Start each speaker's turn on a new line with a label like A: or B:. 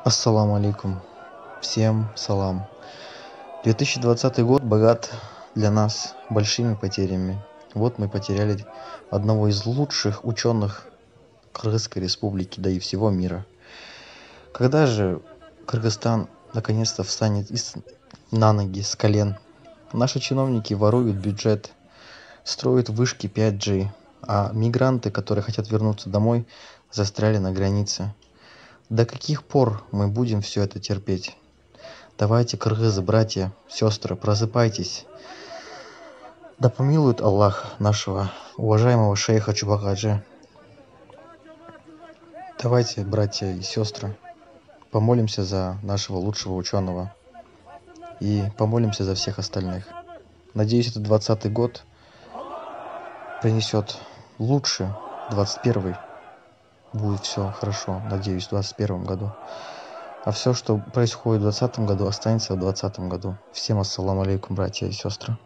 A: Ассаламу алейкум. Всем салам. 2020 год богат для нас большими потерями. Вот мы потеряли одного из лучших ученых Кыргызской республики, да и всего мира. Когда же Кыргызстан наконец-то встанет на ноги с колен? Наши чиновники воруют бюджет, строят вышки 5G, а мигранты, которые хотят вернуться домой, застряли на границе. До каких пор мы будем все это терпеть? Давайте, кыргызы, братья, сестры, просыпайтесь. Да помилует Аллах нашего уважаемого шейха Чубакаджи. Давайте, братья и сестры, помолимся за нашего лучшего ученого и помолимся за всех остальных. Надеюсь, этот 20-й год принесет лучше 21-й. Будет все хорошо, надеюсь, в 21 году. А все, что происходит в 2020 году, останется в 2020 году. Всем ассаламу алейкум, братья и сестры.